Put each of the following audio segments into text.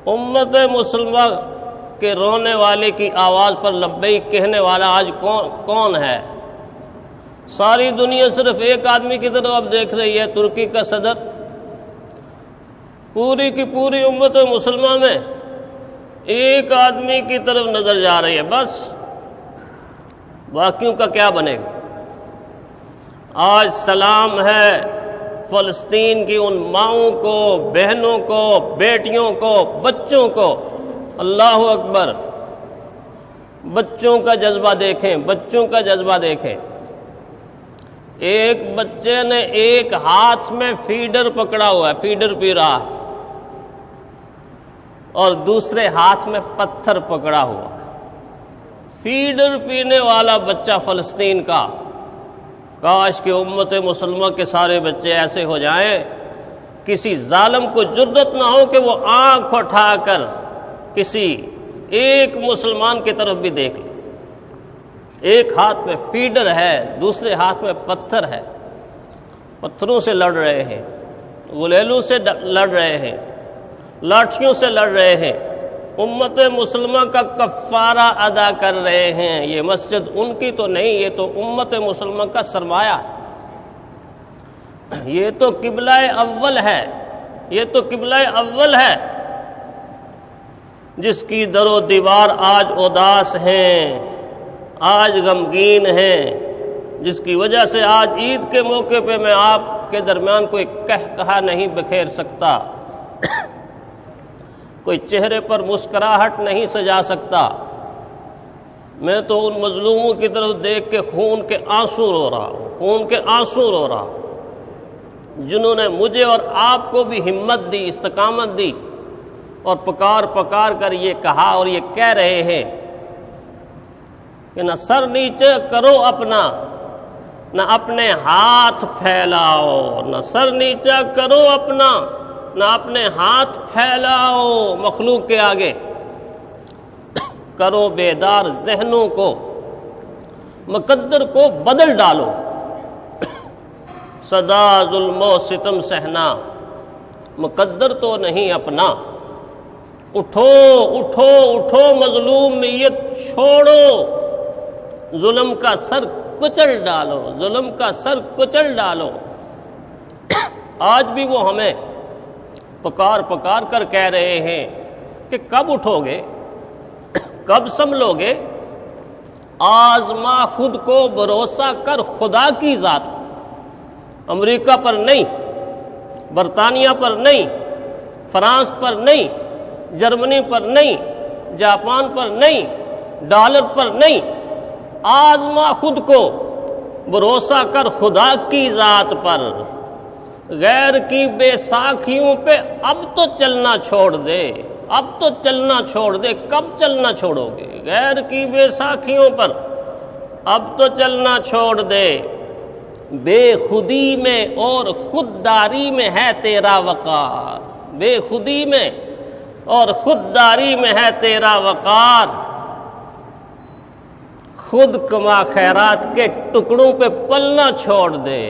امت مسلمہ کے رونے والے کی آواز پر لبیک کہنے والا آج کون ہے؟ ساری دنیا صرف ایک آدمی کی طرف اب دیکھ رہی ہے، ترکی کا صدر۔ پوری کی پوری امت مسلمہ میں ایک آدمی کی طرف نظر جا رہی ہے، بس باقیوں کا کیا بنے گا؟ آج سلام ہے فلسطین کی ان ماؤں کو، بہنوں کو، بیٹیوں کو، بچوں کو۔ اللہ اکبر! بچوں کا جذبہ دیکھیں، بچوں کا جذبہ دیکھیں۔ ایک بچے نے ایک ہاتھ میں فیڈر پکڑا ہوا ہے، فیڈر پی رہا ہے، اور دوسرے ہاتھ میں پتھر پکڑا ہوا ہے۔ فیڈر پینے والا بچہ فلسطین کا۔ کاش کہ امت مسلمہ کے سارے بچے ایسے ہو جائیں، کسی ظالم کو جرأت نہ ہو کہ وہ آنکھ اٹھا کر کسی ایک مسلمان کی طرف بھی دیکھ لے۔ ایک ہاتھ میں فیڈر ہے، دوسرے ہاتھ میں پتھر ہے، پتھروں سے لڑ رہے ہیں، غلیلوں سے لڑ رہے ہیں، لاٹھیوں سے لڑ رہے ہیں، امت مسلمہ کا کفارہ ادا کر رہے ہیں۔ یہ مسجد ان کی تو نہیں، یہ تو امت مسلمہ کا سرمایہ ہے، یہ تو قبلہ اول ہے، یہ تو قبلہ اول ہے، جس کی در و دیوار آج اداس ہیں، آج غمگین ہیں، جس کی وجہ سے آج عید کے موقع پہ میں آپ کے درمیان کوئی کہا نہیں بکھیر سکتا، کوئی چہرے پر مسکراہٹ نہیں سجا سکتا۔ میں تو ان مظلوموں کی طرف دیکھ کے خون کے آنسو رو رہا ہوں، خون کے آنسو رو رہا ہوں، جنہوں نے مجھے اور آپ کو بھی ہمت دی، استقامت دی، اور پکار پکار کر یہ کہا اور یہ کہہ رہے ہیں کہ نہ سر نیچے کرو اپنا، نہ اپنے ہاتھ پھیلاؤ، نہ سر نیچا کرو اپنا، نہ اپنے ہاتھ پھیلاؤ مخلوق کے آگے، کرو بیدار ذہنوں کو، مقدر کو بدل ڈالو، سدا ظلم و ستم سہنا مقدر تو نہیں اپنا، اٹھو اٹھو اٹھو مظلومیت چھوڑو، ظلم کا سر کچل ڈالو، ظلم کا سر کچل ڈالو۔ آج بھی وہ ہمیں پکار پکار کر کہہ رہے ہیں کہ کب اٹھو گے، کب سنبھلو گے؟ آزما خود کو، بھروسہ کر خدا کی ذات پر، امریکہ پر نہیں، برطانیہ پر نہیں، فرانس پر نہیں، جرمنی پر نہیں، جاپان پر نہیں، ڈالر پر نہیں، آزما خود کو، بھروسہ کر خدا کی ذات پر۔ غیر کی بے ساکھیوں پہ اب تو چلنا چھوڑ دے، اب تو چلنا چھوڑ دے، کب چلنا چھوڑو گے؟ غیر کی بے ساکھیوں پر اب تو چلنا چھوڑ دے، بے خودی میں اور خودداری میں ہے تیرا وقار، بے خودی میں اور خودداری میں ہے تیرا وقار۔ خود کما خیرات کے ٹکڑوں پہ پلنا چھوڑ دے،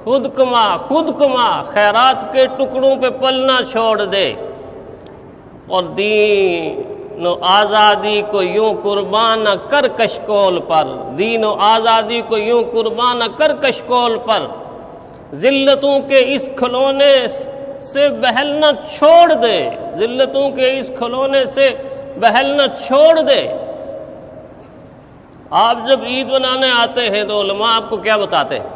خود کما خیرات کے ٹکڑوں پہ پلنا چھوڑ دے، اور دین و آزادی کو یوں قربان نہ کر کشکول پر، دین و آزادی کو یوں قربان نہ کر کشکول پر، ذلتوں کے اس کھلونے سے بہلنا چھوڑ دے، ذلتوں کے اس کھلونے سے بہلنا چھوڑ دے۔ آپ جب عید منانے آتے ہیں تو علماء آپ کو کیا بتاتے ہیں؟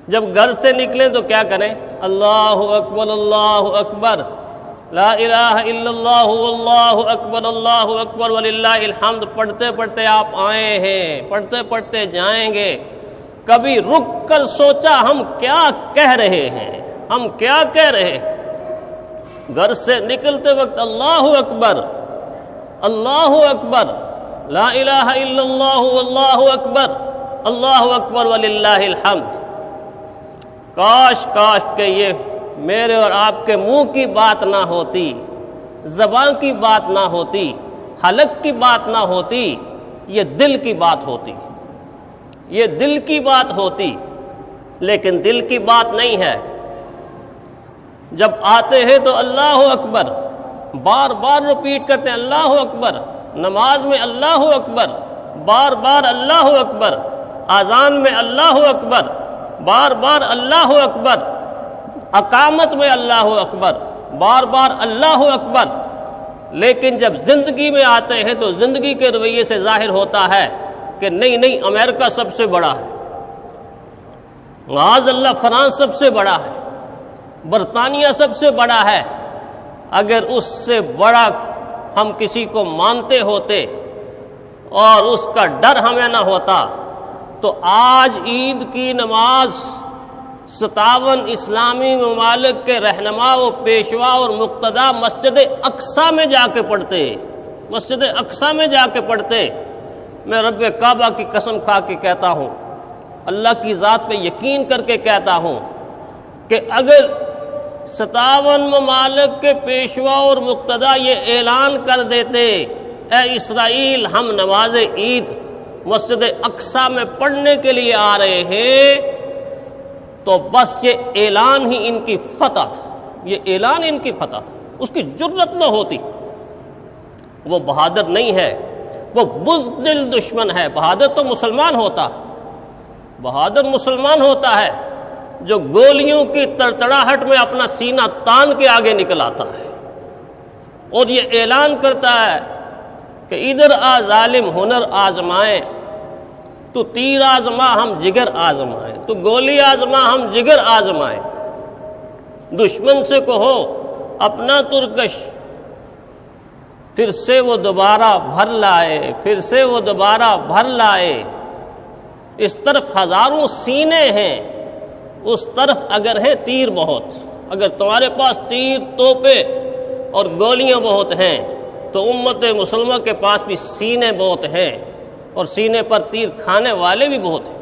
جب گھر سے نکلیں تو کیا کریں؟ اللہ اکبر، اللہ اکبر، لا الہ الا اللہ، واللہ اکبر، اللہ اکبر وللہ الحمد پڑھتے پڑھتے آپ آئے ہیں، پڑھتے پڑھتے جائیں گے۔ کبھی رک کر سوچا ہم کیا کہہ رہے ہیں، ہم کیا کہہ رہے ہیں؟ گھر سے نکلتے وقت اللہ اکبر، اللہ اکبر، لا الہ الا اللہ، واللہ اکبر، اللہ اکبر وللہ الحمد۔ کاش کہ یہ میرے اور آپ کے منہ کی بات نہ ہوتی، زبان کی بات نہ ہوتی، حلق کی بات نہ ہوتی، یہ دل کی بات ہوتی، یہ دل کی بات ہوتی، لیکن دل کی بات نہیں ہے۔ جب آتے ہیں تو اللہ اکبر، بار بار ریپیٹ کرتے ہیں اللہ اکبر، نماز میں اللہ اکبر، بار بار اللہ اکبر، اذان میں اللہ اکبر، بار بار اللہ اکبر، اقامت میں اللہ اکبر، بار بار اللہ اکبر. لیکن جب زندگی میں آتے ہیں تو زندگی کے رویے سے ظاہر ہوتا ہے کہ نہیں امریکہ سب سے بڑا ہے، معاذ اللہ فرانس سب سے بڑا ہے، برطانیہ سب سے بڑا ہے. اگر اس سے بڑا ہم کسی کو مانتے ہوتے اور اس کا ڈر ہمیں نہ ہوتا تو آج عید کی نماز 57 اسلامی ممالک کے رہنما و پیشوا اور مقتدا مسجد اقصیٰ میں جا کے پڑھتے، مسجد اقصیٰ میں جا کے پڑھتے. میں رب کعبہ کی قسم کھا کے کہتا ہوں، اللہ کی ذات پہ یقین کر کے کہتا ہوں کہ اگر 57 ممالک کے پیشوا اور مقتدا یہ اعلان کر دیتے اے اسرائیل ہم نماز عید مسجد اقصیٰ میں پڑھنے کے لیے آ رہے ہیں، تو بس یہ اعلان ہی ان کی فتح تھا، یہ اعلان ان کی فتح تھا. اس کی جرت نہ ہوتی. وہ بہادر نہیں ہے، وہ بزدل دشمن ہے. بہادر تو مسلمان ہوتا، بہادر مسلمان ہوتا ہے جو گولیوں کی تڑتڑاہٹ میں اپنا سینہ تان کے آگے نکل آتا ہے اور یہ اعلان کرتا ہے کہ ادھر آ ظالم ہنر آزمائیں، تو تیر آزما ہم جگر آزمائیں، تو گولی آزما ہم جگر آزمائیں. دشمن سے کہو اپنا ترکش، پھر سے وہ دوبارہ بھر لائے، پھر سے وہ دوبارہ بھر لائے. اس طرف ہزاروں سینے ہیں، اس طرف اگر ہے تیر بہت. اگر تمہارے پاس تیر توپے اور گولیاں بہت ہیں تو امت مسلمہ کے پاس بھی سینے بہت ہیں اور سینے پر تیر کھانے والے بھی بہت ہیں.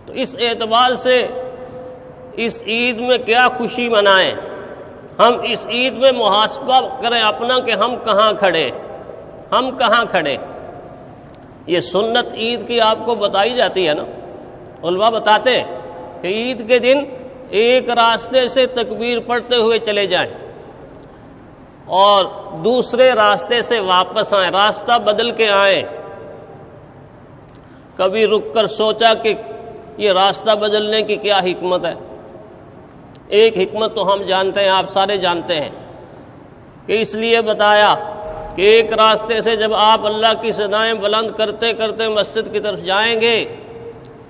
تو اس اعتبار سے اس عید میں کیا خوشی منائیں؟ ہم اس عید میں محاسبہ کریں اپنا کہ ہم کہاں کھڑے، ہم کہاں کھڑے. یہ سنت عید کی آپ کو بتائی جاتی ہے نا. علماء بتاتے ہیں کہ عید کے دن ایک راستے سے تکبیر پڑھتے ہوئے چلے جائیں اور دوسرے راستے سے واپس آئیں، راستہ بدل کے آئیں. کبھی رک کر سوچا کہ یہ راستہ بدلنے کی کیا حکمت ہے؟ ایک حکمت تو ہم جانتے ہیں، آپ سارے جانتے ہیں کہ اس لیے بتایا کہ ایک راستے سے جب آپ اللہ کی صدائیں بلند کرتے کرتے مسجد کی طرف جائیں گے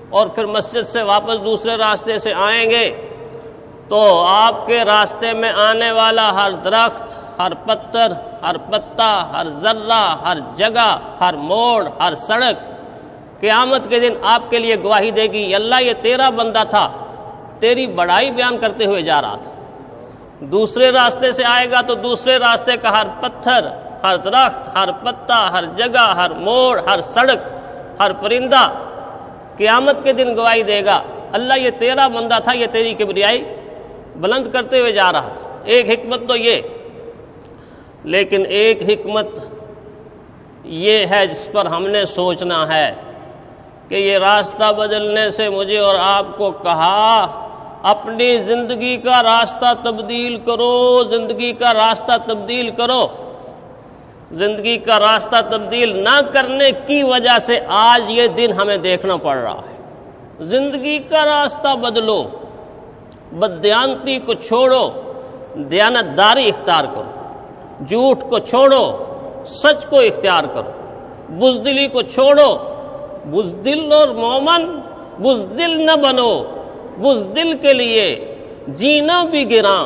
اور پھر مسجد سے واپس دوسرے راستے سے آئیں گے تو آپ کے راستے میں آنے والا ہر درخت، ہر پتھر، ہر پتا، ہر ذرہ، ہر جگہ، ہر موڑ، ہر سڑک قیامت کے دن آپ کے لیے گواہی دے گی، اللہ یہ تیرا بندہ تھا، تیری بڑائی بیان کرتے ہوئے جا رہا تھا. دوسرے راستے سے آئے گا تو دوسرے راستے کا ہر پتھر، ہر درخت، ہر پتا، ہر جگہ، ہر موڑ، ہر سڑک، ہر پرندہ قیامت کے دن گواہی دے گا، اللہ یہ تیرا بندہ تھا، یہ تیری کبریائی بلند کرتے ہوئے جا رہا تھا. ایک حکمت تو یہ. لیکن ایک حکمت یہ ہے جس پر ہم نے سوچنا ہے کہ یہ راستہ بدلنے سے مجھے اور آپ کو کہا اپنی زندگی کا راستہ تبدیل کرو، زندگی کا راستہ تبدیل کرو. زندگی کا راستہ تبدیل نہ کرنے کی وجہ سے آج یہ دن ہمیں دیکھنا پڑ رہا ہے. زندگی کا راستہ بدلو، بددیانتی کو چھوڑو، دیانتداری اختیار کرو، جھوٹ کو چھوڑو، سچ کو اختیار کرو، بزدلی کو چھوڑو. بزدل اور مومن بزدل نہ بنو. بزدل کے لیے جینا بھی گراں،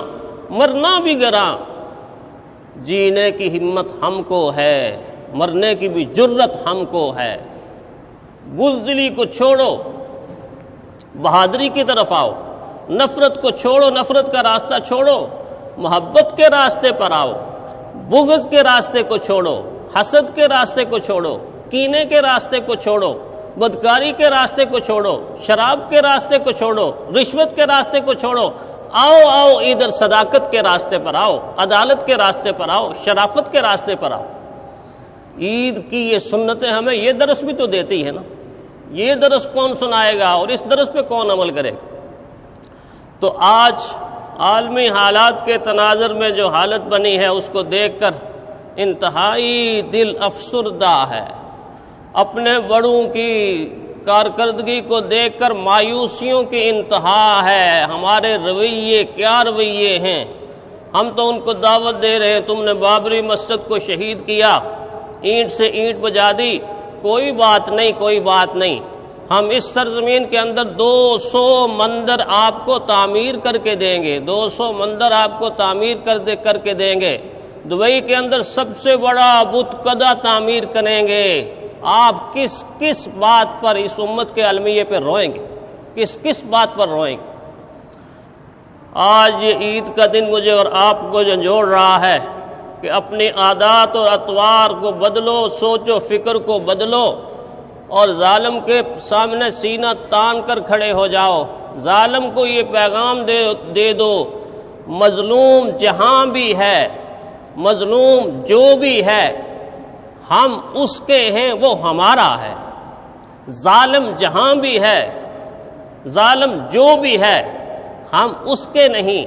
مرنا بھی گراں. جینے کی ہمت ہم کو ہے، مرنے کی بھی جرت ہم کو ہے. بزدلی کو چھوڑو، بہادری کی طرف آؤ. نفرت کو چھوڑو، نفرت کا راستہ چھوڑو، محبت کے راستے پر آؤ. بغض کے راستے کو چھوڑو، حسد کے راستے کو چھوڑو، کینے کے راستے کو چھوڑو، بدکاری کے راستے کو چھوڑو، شراب کے راستے کو چھوڑو، رشوت کے راستے کو چھوڑو. آؤ آؤ ادھر صداقت کے راستے پر آؤ، عدالت کے راستے پر آؤ، شرافت کے راستے پر آؤ. عید کی یہ سنتیں ہمیں یہ درس بھی تو دیتی ہے نا. یہ درس کون سنائے گا اور اس درس پہ کون عمل کرے گا؟ تو آج عالمی حالات کے تناظر میں جو حالت بنی ہے اس کو دیکھ کر انتہائی دل افسردہ ہے۔ اپنے بڑوں کی کارکردگی کو دیکھ کر مایوسیوں کی انتہا ہے۔ ہمارے رویے کیا رویے ہیں، ہم تو ان کو دعوت دے رہے ہیں، تم نے بابری مسجد کو شہید کیا، اینٹ سے اینٹ بجا دی، کوئی بات نہیں، کوئی بات نہیں، ہم اس سرزمین کے اندر 200 مندر آپ کو تعمیر کر کے دیں گے، 200 مندر آپ کو تعمیر کر کے دیں گے، دبئی کے اندر سب سے بڑا بت کدہ تعمیر کریں گے۔ آپ کس بات پر اس امت کے المیے پہ روئیں گے، کس بات پر روئیں گے؟ آج یہ عید کا دن مجھے اور آپ کو جھنجھوڑ رہا ہے کہ اپنی عادات اور اطوار کو بدلو، سوچ و فکر کو بدلو اور ظالم کے سامنے سینہ تان کر کھڑے ہو جاؤ۔ ظالم کو یہ پیغام دے دو، مظلوم جہاں بھی ہے، مظلوم جو بھی ہے، ہم اس کے ہیں، وہ ہمارا ہے۔ ظالم جہاں بھی ہے، ظالم جو بھی ہے، ہم اس کے نہیں،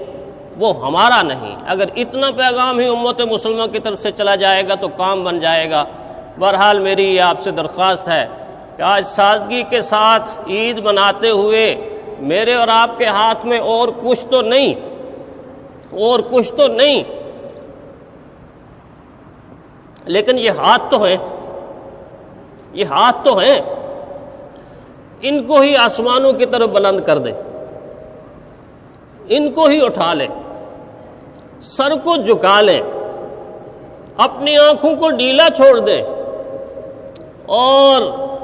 وہ ہمارا نہیں۔ اگر اتنا پیغام ہی امت مسلمہ کی طرف سے چلا جائے گا تو کام بن جائے گا۔ بہرحال میری یہ آپ سے درخواست ہے کہ آج سادگی کے ساتھ عید مناتے ہوئے میرے اور آپ کے ہاتھ میں اور کچھ تو نہیں، لیکن یہ ہاتھ تو ہیں، ان کو ہی آسمانوں کی طرف بلند کر دیں، ان کو ہی اٹھا لیں، سر کو جھکا لیں، اپنی آنکھوں کو ڈھیلا چھوڑ دیں، اور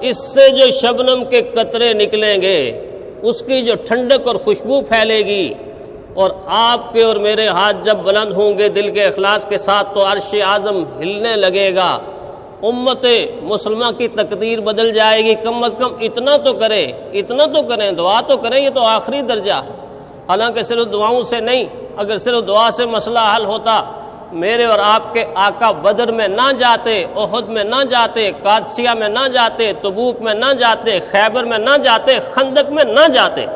اس سے جو شبنم کے قطرے نکلیں گے، اس کی جو ٹھنڈک اور خوشبو پھیلے گی، اور آپ کے اور میرے ہاتھ جب بلند ہوں گے دل کے اخلاص کے ساتھ تو عرش اعظم ہلنے لگے گا، امت مسلمہ کی تقدیر بدل جائے گی۔ کم از کم اتنا تو کریں، دعا تو کریں، یہ تو آخری درجہ ہے۔ حالانکہ صرف دعاؤں سے نہیں، اگر صرف دعا سے مسئلہ حل ہوتا، میرے اور آپ کے آقا بدر میں نہ جاتے، احد میں نہ جاتے، قادسیہ میں نہ جاتے، تبوک میں نہ جاتے، خیبر میں نہ جاتے، خندق میں نہ جاتے،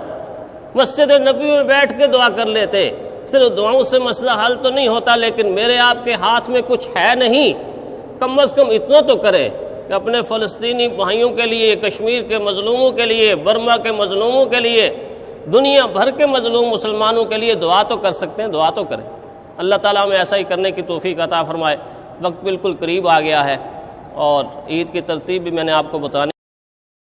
مسجد نبی میں بیٹھ کے دعا کر لیتے۔ صرف دعاؤں سے مسئلہ حل تو نہیں ہوتا، لیکن میرے آپ کے ہاتھ میں کچھ ہے نہیں، کم از کم اتنا تو کریں کہ اپنے فلسطینی بھائیوں کے لیے، کشمیر کے مظلوموں کے لیے، برما کے مظلوموں کے لیے، دنیا بھر کے مظلوم مسلمانوں کے لیے دعا تو کر سکتے ہیں، دعا تو کریں۔ اللہ تعالیٰ ہمیں ایسا ہی کرنے کی توفیق عطا فرمائے۔ وقت بالکل قریب آ گیا ہے اور عید کی ترتیب بھی میں نے آپ کو بتانے